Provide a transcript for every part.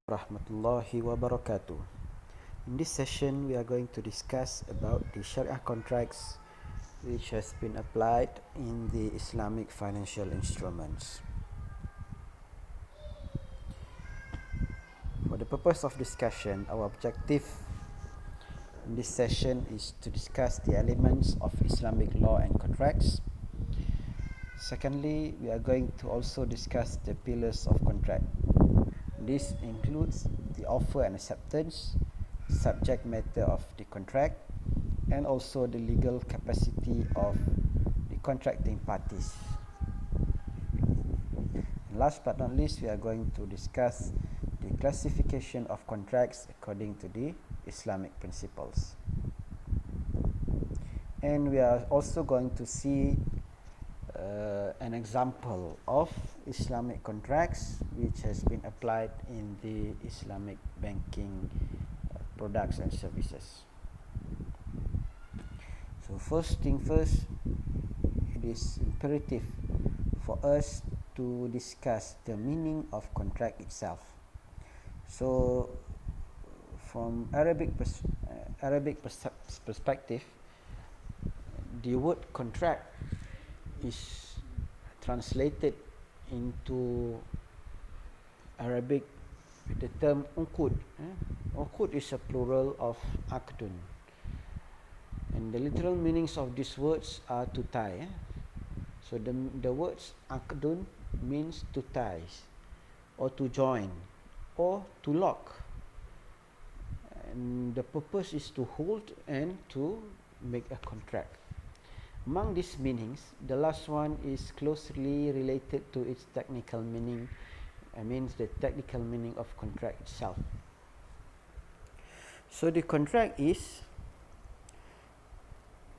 Rahmatullahi wabarakatuh. In this session, we are going to discuss about the Shariah contracts which has been applied in the Islamic financial instruments. For the purpose of discussion, our objective in this session is to discuss the elements of Islamic law and contracts. Secondly, we are going to also discuss the pillars of contract. This includes the offer and acceptance, subject matter of the contract, and also the legal capacity of the contracting parties. And last but not least, we are going to discuss the classification of contracts according to the Islamic principles. And we are also going to see an example of Islamic contracts which has been applied in the Islamic banking products and services. So first thing first, it is imperative for us to discuss the meaning of contract itself. So from Arabic perspective, the word contract is translated into Arabic with the term uqud. Uqud is a plural of aqdun, and the literal meanings of these words are to tie. So the words aqdun means to tie, or to join, or to lock, and the purpose is to hold and to make a contract. Among these meanings, the last one is closely related to its technical meaning. Means the technical meaning of contract itself. So the contract is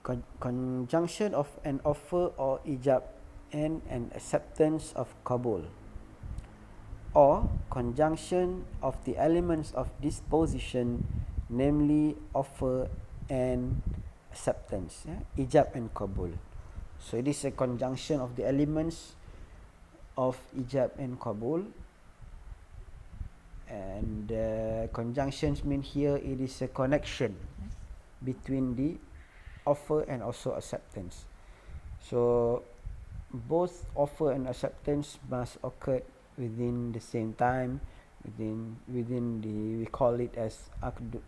conjunction of an offer or ijab and an acceptance of qabul, or conjunction of the elements of disposition, namely offer and acceptance, ijab and qabul. So it is a conjunction of the elements of ijab and qabul, and conjunctions mean here it is a connection between the offer and also acceptance. So both offer and acceptance must occur within the same time, within the, we call it as aqd,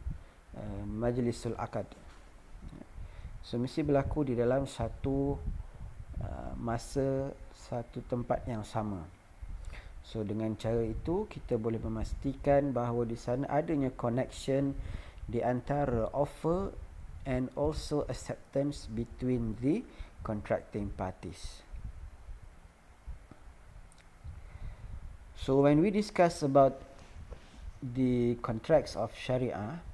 majlisul aqd. So mesti berlaku di dalam satu masa, satu tempat yang sama. So dengan cara itu kita boleh memastikan bahawa di sana adanya connection di antara offer and also acceptance between the contracting parties. So when we discuss about the contracts of Shariah,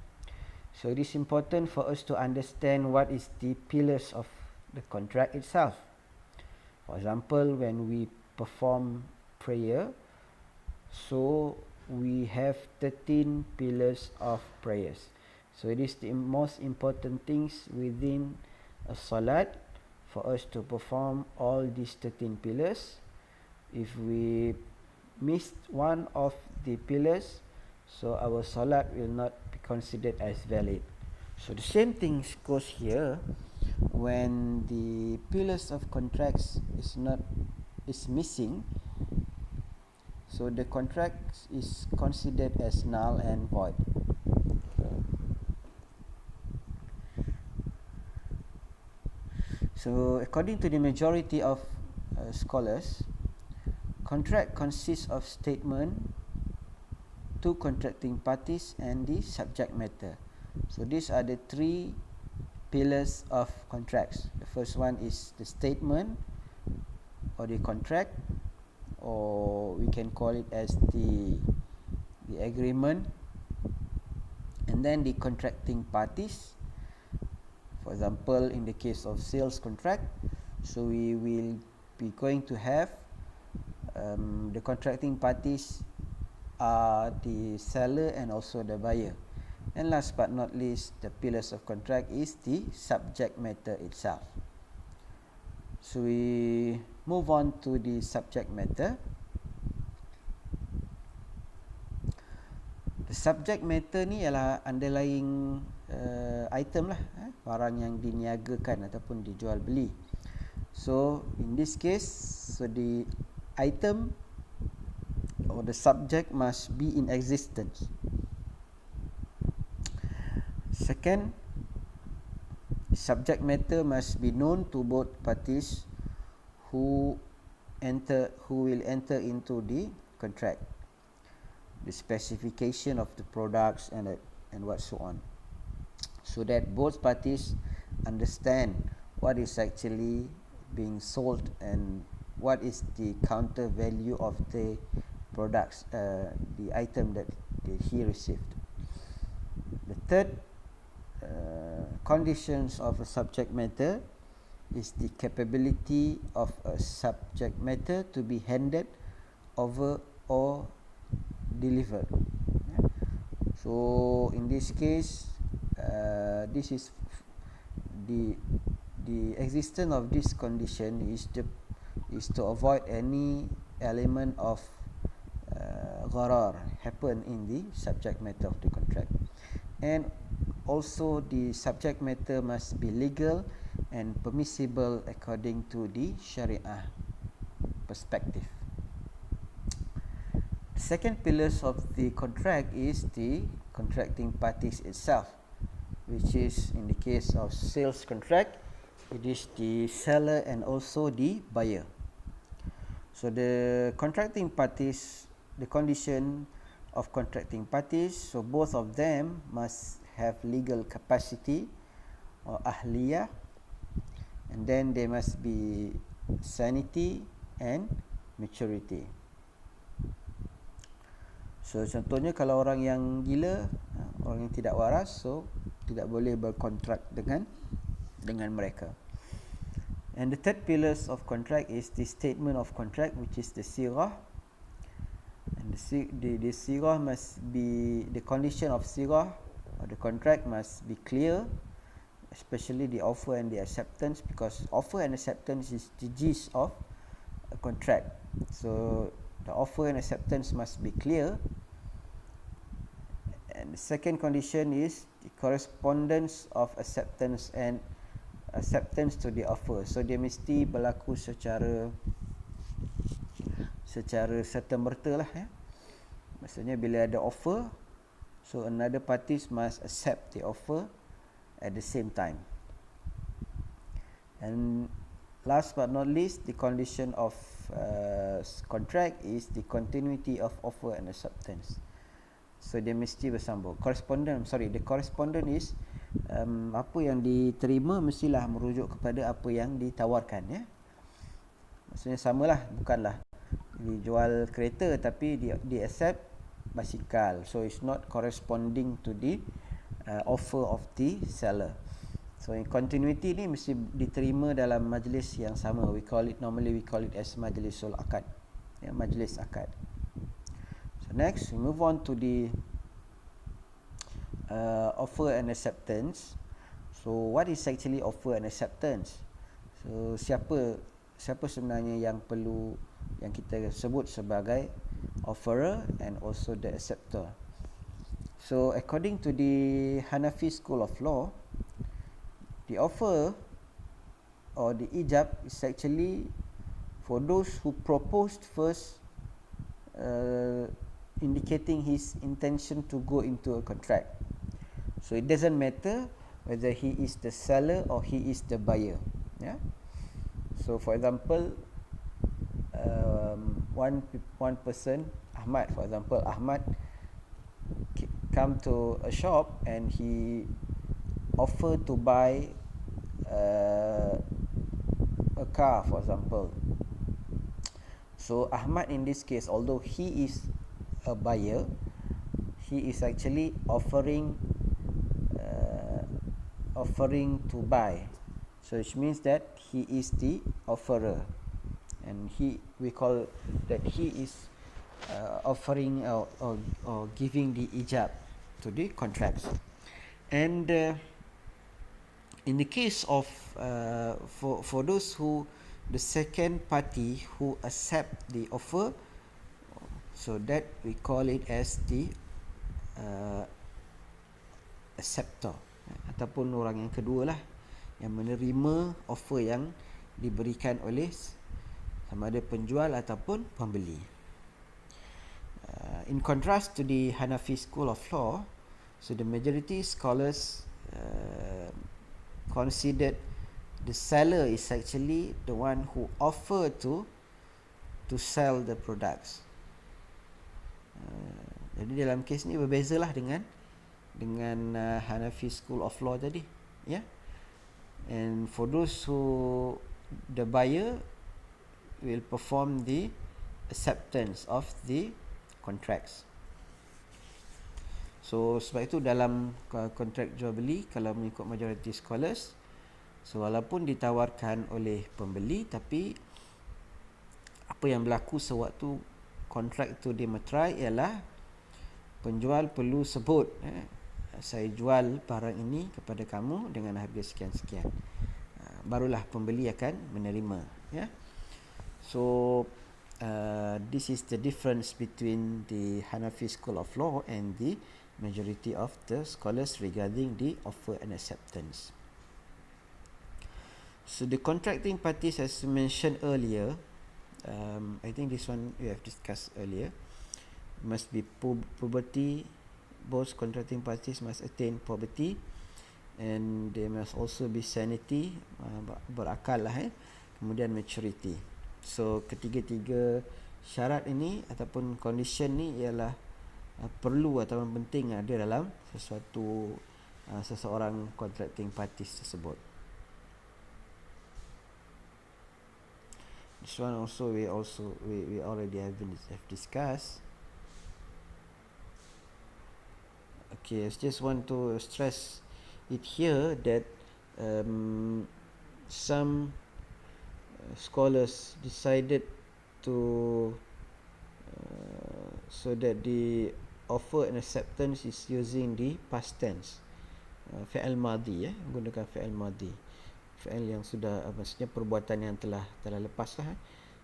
so it is important for us to understand what is the pillars of the contract itself. For example, when we perform prayer, so we have 13 pillars of prayers. So it is the most important things within a salat for us to perform all these 13 pillars. If we missed one of the pillars, so our salat will not be considered as valid. So the same thing goes here. When the pillars of contracts is missing, so the contract is considered as null and void. So according to the majority of scholars, contract consists of statement, two contracting parties, and the subject matter. So these are the three pillars of contracts. The first one is the statement or the contract, or we can call it as the agreement, and then the contracting parties. For example, in the case of sales contract, so we will be going to have the contracting parties are the seller and also the buyer. And last but not least, the pillars of contract is the subject matter itself. So we move on to the subject matter. subject matter ni ialah underlying item lah, barang yang diniagakan ataupun dijual beli. So in this case, so the item or the subject must be in existence. Second, subject matter must be known to both parties who will enter into the contract, the specification of the products and what so on, so that both parties understand what is actually being sold and what is the counter value of the products, the item that he received. The third conditions of a subject matter is the capability of a subject matter to be handed over or delivered. So in this case, this is the existence of this condition is to avoid any element of gharar happen in the subject matter of the contract, and also the subject matter must be legal and permissible according to the Shariah perspective. The second pillars of the contract is the contracting parties itself, which is in the case of sales contract, it is the seller and also the buyer. So the contracting parties, the condition of contracting parties, so both of them must have legal capacity or ahliyah, and then they must be sanity and maturity. So contohnya kalau orang yang gila, orang yang tidak waras, so tidak boleh berkontrak dengan mereka. And the third pillars of contract is the statement of contract, which is the sirah. And the sirah must be, the condition of sirah or the contract must be clear, especially the offer and the acceptance, because offer and acceptance is the gist of a contract. So the offer and acceptance must be clear. And the second condition is the correspondence of acceptance and acceptance to the offer. So dia mesti berlaku secara serta-merta lah, maksudnya bila ada offer, so another parties must accept the offer at the same time. And last but not least, the condition of contract is the continuity of offer and acceptance. So dia mesti bersambung. The correspondent is apa yang diterima mestilah merujuk kepada apa yang ditawarkan, ya. Maksudnya samalah, bukanlah dijual kereta tapi di accept basikal, so it's not corresponding to the offer of the seller. So in continuity ni mesti diterima dalam majlis yang sama. Normally we call it as majlisul akad, ya, majlis akad. So next we move on to the offer and acceptance. So what is actually offer and acceptance? So siapa sebenarnya yang kita sebut sebagai offerer and also the acceptor? So according to the Hanafi school of law, the offer or the ijab is actually for those who proposed first, indicating his intention to go into a contract. So it doesn't matter whether he is the seller or he is the buyer, yeah. So for example, one person, Ahmad, for example, Ahmad come to a shop and he offer to buy a car, for example. So Ahmad in this case, although he is a buyer, he is actually offering to buy. So which means that he is the offerer, and we call that he is offering or giving the ijab to the contracts. And in the case of for those who, the second party who accept the offer, so that we call it as the acceptor, ataupun orang yang kedua lah yang menerima offer yang diberikan oleh sama ada penjual ataupun pembeli. In contrast to the Hanafi school of law, so the majority scholars considered the seller is actually the one who offer to sell the products. Jadi dalam kes ni berbezalah dengan Hanafi school of law tadi, ya. And for those who the buyer will perform the acceptance of the contracts. So sebab itu dalam kontrak jual beli, kalau mengikut majority scholars, so walaupun ditawarkan oleh pembeli, tapi apa yang berlaku sewaktu kontrak itu dimeterai ialah penjual perlu sebut, saya jual barang ini kepada kamu dengan harga sekian-sekian, barulah pembeli akan menerima, ya. So this is the difference between the Hanafi school of law and the majority of the scholars regarding the offer and acceptance. So the contracting parties, as mentioned earlier, I think this one we have discussed earlier, must be poverty. Both contracting parties must attain poverty, and they must also be sanity, berakal lah, kemudian maturity. So ketiga-tiga syarat ini ataupun condition ni ialah perlu ataupun penting ada dalam seseorang contracting parties tersebut. This one also we already have discussed. Okay, I just want to stress it here that some scholars decided to so that the offer and acceptance is using the past tense, fi'al madhi, menggunakan fi'al madhi, fi'al yang sudah maksudnya perbuatan yang telah lepas lah,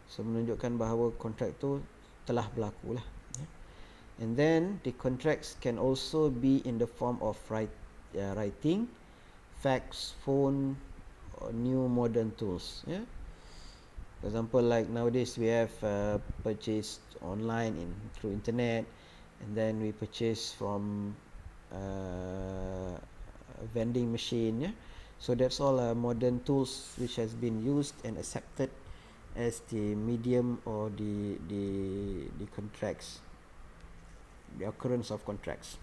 so menunjukkan bahawa kontrak tu telah berlaku lah. And then the contracts can also be in the form of writing, fax, phone, or new modern tools. Yeah. For example, like nowadays we have purchased online through internet, and then we purchase from a vending machine. Yeah. So that's all modern tools which has been used and accepted as the medium or the contracts. The occurrence of contracts.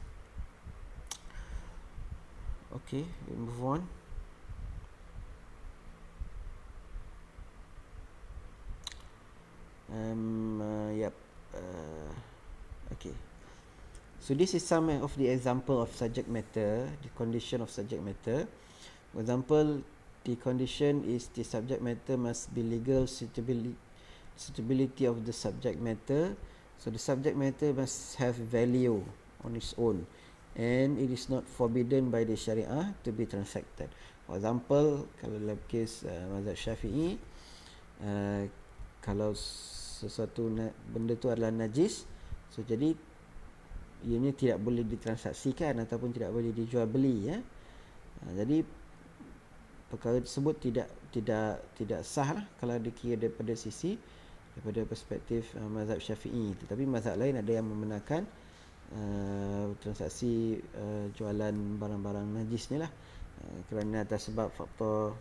Okay, we move on. Okay. So this is some of the example of subject matter, the condition of subject matter. For example, the condition is the subject matter must be legal suitability of the subject matter. So the subject matter must have value on its own, and it is not forbidden by the Shariah to be transacted. For example, kalau dalam kes mazhab Syafi'i, kalau sesuatu benda tu adalah najis, so jadi ianya tidak boleh ditransaksikan ataupun tidak boleh dijual beli, ya. Jadi perkara tersebut tidak sah lah kalau dikira daripada perspektif mazhab Syafi'i. Tetapi mazhab lain ada yang membenarkan transaksi jualan barang-barang najis ni lah, kerana atas sebab faktor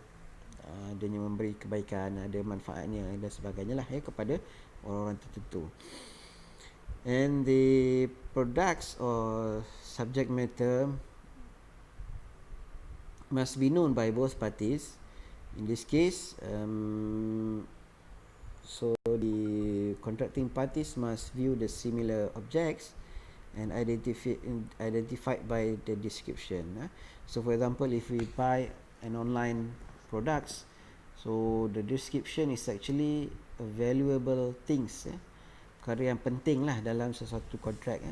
adanya memberi kebaikan, ada manfaatnya dan sebagainya lah, kepada orang-orang tertentu. And the products or subject matter must be known by both parties. In this case, so the contracting parties must view the similar objects and identified by the description. So for example, if we buy an online products, so the description is actually a valuable things, perkara yang penting lah dalam sesuatu kontrak.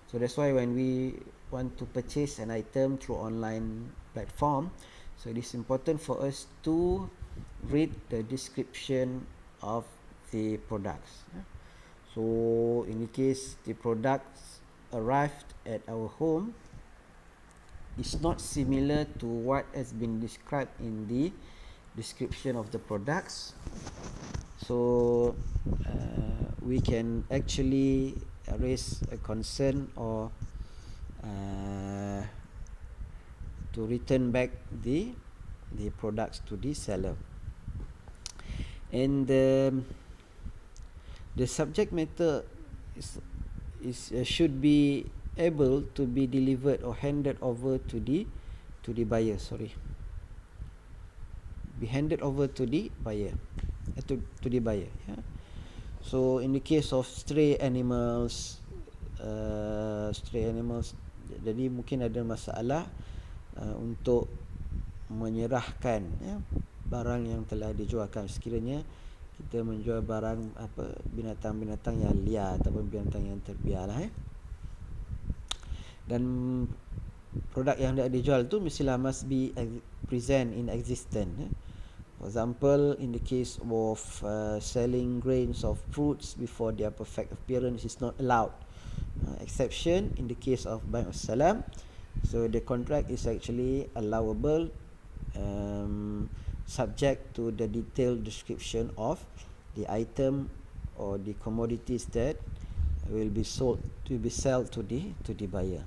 So that's why when we want to purchase an item through online platform, so it is important for us to read the description of the products. So in the case the products arrived at our home is not similar to what has been described in the description of the products. So we can actually raise a concern or to return back the products to the seller. And the subject matter is should be able to be delivered or handed over to the buyer. Be handed over to the buyer, to the buyer. Yeah. So in the case of stray animals, jadi mungkin ada masalah untuk menyerahkan barang yang telah dijualkan. Sekiranya kita menjual barang binatang-binatang yang liar ataupun binatang yang terbiar dan produk yang hendak dijual tu mestilah must be present in existence. For example, in the case of selling grains of fruits before their perfect appearance is not allowed. Exception in the case of buy or salam, so the contract is actually allowable, subject to the detailed description of the item or the commodities that will be sold to the buyer.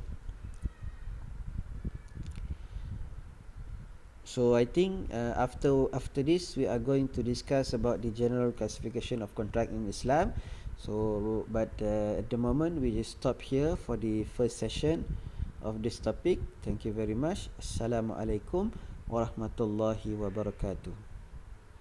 So I think after this we are going to discuss about the general classification of contract in Islam. So but at the moment we just stop here for the first session of this topic. Thank you very much. Assalamualaikum warahmatullahi wabarakatuh.